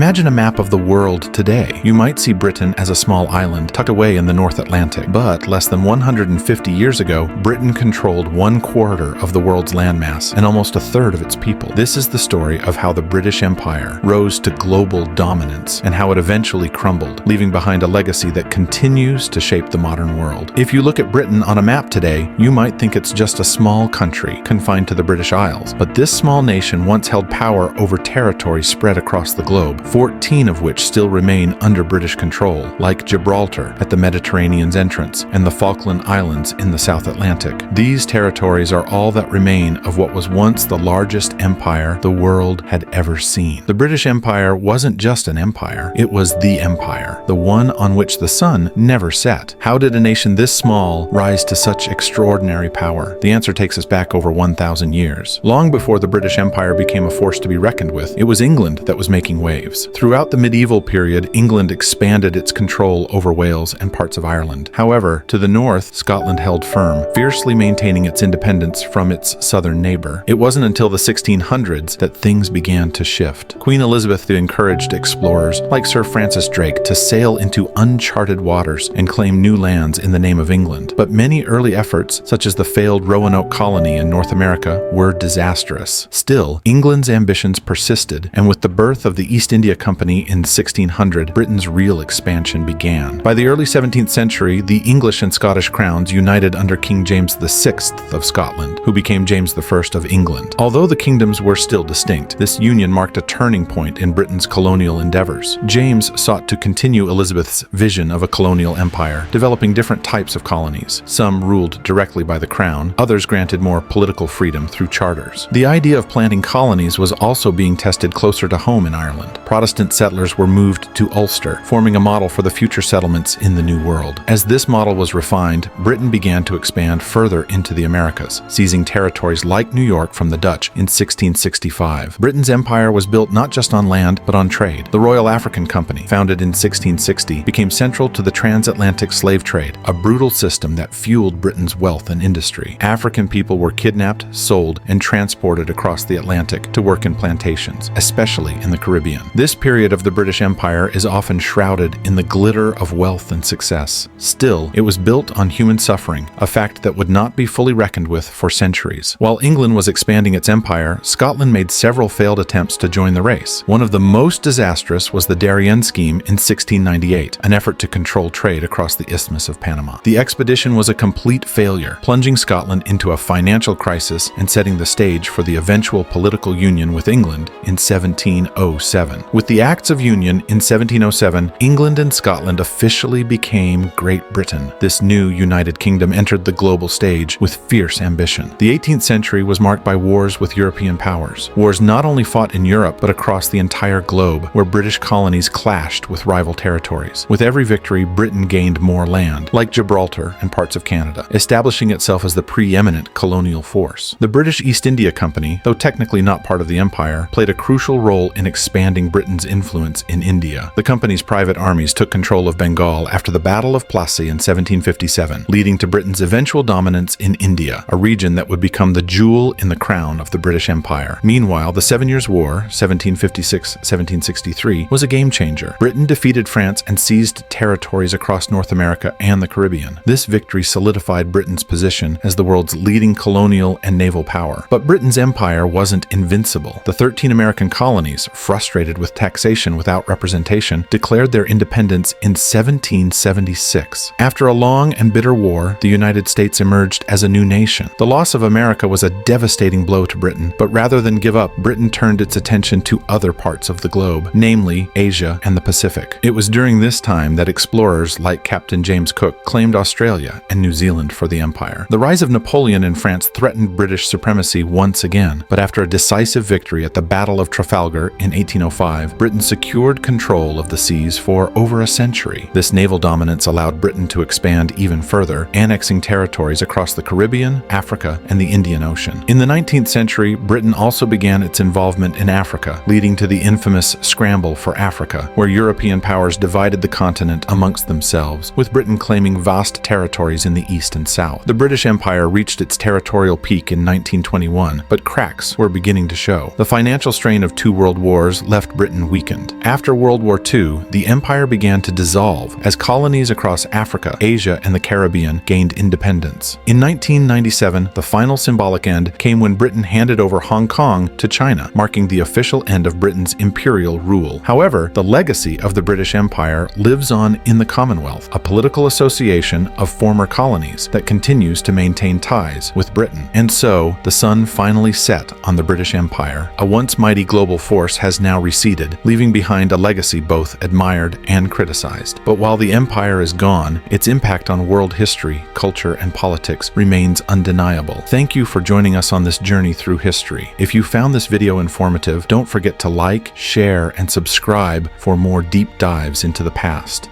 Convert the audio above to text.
Imagine a map of the world today. You might see Britain as a small island tucked away in the North Atlantic, but less than 150 years ago, Britain controlled 1/4 of the world's landmass and almost 1/3 of its people. This is the story of how the British Empire rose to global dominance and how it eventually crumbled, leaving behind a legacy that continues to shape the modern world. If you look at Britain on a map today, you might think it's just a small country confined to the British Isles, but this small nation once held power over territory spread across the globe, 14 of which still remain under British control, like Gibraltar at the Mediterranean's entrance and the Falkland Islands in the South Atlantic. These territories are all that remain of what was once the largest empire the world had ever seen. The British Empire wasn't just an empire, it was the empire, the one on which the sun never set. How did a nation this small rise to such extraordinary power? The answer takes us back over 1,000 years. Long before the British Empire became a force to be reckoned with, it was England that was making waves. Throughout the medieval period, England expanded its control over Wales and parts of Ireland. However, to the north, Scotland held firm, fiercely maintaining its independence from its southern neighbor. It wasn't until the 1600s that things began to shift. Queen Elizabeth encouraged explorers like Sir Francis Drake to sail into uncharted waters and claim new lands in the name of England. But many early efforts, such as the failed Roanoke colony in North America, were disastrous. Still, England's ambitions persisted, and with the birth of the East India Company in 1600, Britain's real expansion began. By the early 17th century, the English and Scottish crowns united under King James VI of Scotland, who became James I of England. Although the kingdoms were still distinct, this union marked a turning point in Britain's colonial endeavors. James sought to continue Elizabeth's vision of a colonial empire, developing different types of colonies. Some ruled directly by the crown, others granted more political freedom through charters. The idea of planting colonies was also being tested closer to home in Ireland. Protestant settlers were moved to Ulster, forming a model for the future settlements in the New World. As this model was refined, Britain began to expand further into the Americas, seizing territories like New York from the Dutch in 1665. Britain's empire was built not just on land, but on trade. The Royal African Company, founded in 1660, became central to the transatlantic slave trade, a brutal system that fueled Britain's wealth and industry. African people were kidnapped, sold, and transported across the Atlantic to work in plantations, especially in the Caribbean. This period of the British Empire is often shrouded in the glitter of wealth and success. Still, it was built on human suffering, a fact that would not be fully reckoned with for centuries. While England was expanding its empire, Scotland made several failed attempts to join the race. One of the most disastrous was the Darien Scheme in 1698, an effort to control trade across the Isthmus of Panama. The expedition was a complete failure, plunging Scotland into a financial crisis and setting the stage for the eventual political union with England in 1707. With the Acts of Union in 1707, England and Scotland officially became Great Britain. This new United Kingdom entered the global stage with fierce ambition. The 18th century was marked by wars with European powers. Wars not only fought in Europe, but across the entire globe, where British colonies clashed with rival territories. With every victory, Britain gained more land, like Gibraltar and parts of Canada, establishing itself as the preeminent colonial force. The British East India Company, though technically not part of the empire, played a crucial role in expanding Britain's influence in India. The company's private armies took control of Bengal after the Battle of Plassey in 1757, leading to Britain's eventual dominance in India, a region that would become the jewel in the crown of the British Empire. Meanwhile, the Seven Years' War, 1756-1763, was a game-changer. Britain defeated France and seized territories across North America and the Caribbean. This victory solidified Britain's position as the world's leading colonial and naval power. But Britain's empire wasn't invincible. The 13 American colonies, frustrated with taxation without representation, declared their independence in 1776. After a long and bitter war, the United States emerged as a new nation. The loss of America was a devastating blow to Britain, but rather than give up, Britain turned its attention to other parts of the globe, namely Asia and the Pacific. It was during this time that explorers like Captain James Cook claimed Australia and New Zealand for the empire. The rise of Napoleon in France threatened British supremacy once again, but after a decisive victory at the Battle of Trafalgar in 1805, Britain secured control of the seas for over a century. This naval dominance allowed Britain to expand even further, annexing territories across the Caribbean, Africa, and the Indian Ocean. In the 19th century, Britain also began its involvement in Africa, leading to the infamous Scramble for Africa, where European powers divided the continent amongst themselves, with Britain claiming vast territories in the east and south. The British Empire reached its territorial peak in 1921, but cracks were beginning to show. The financial strain of two world wars left Britain Britain weakened. After World War II, the empire began to dissolve as colonies across Africa, Asia, and the Caribbean gained independence. In 1997, the final symbolic end came when Britain handed over Hong Kong to China, marking the official end of Britain's imperial rule. However, the legacy of the British Empire lives on in the Commonwealth, a political association of former colonies that continues to maintain ties with Britain. And so, the sun finally set on the British Empire. A once mighty global force has now receded, leaving behind a legacy both admired and criticized. But while the empire is gone, its impact on world history, culture, and politics remains undeniable. Thank you for joining us on this journey through history. If you found this video informative, don't forget to like, share, and subscribe for more deep dives into the past.